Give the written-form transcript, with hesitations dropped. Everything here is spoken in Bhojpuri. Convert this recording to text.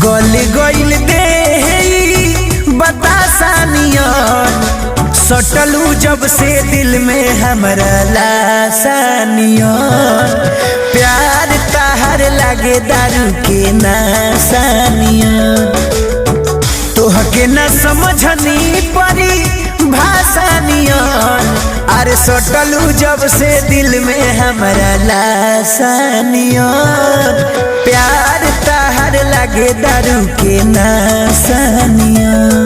गल गइल दे बतासानियन सटलू जब से दिल में हमरा लासानियन प्यार तहर लागे दारू के नासानियन तोहके न समझनी परी भाषानियन अरे सटलू जब से दिल में हमरा लासानियन प्यार तहर लागे दारू के नासानियन।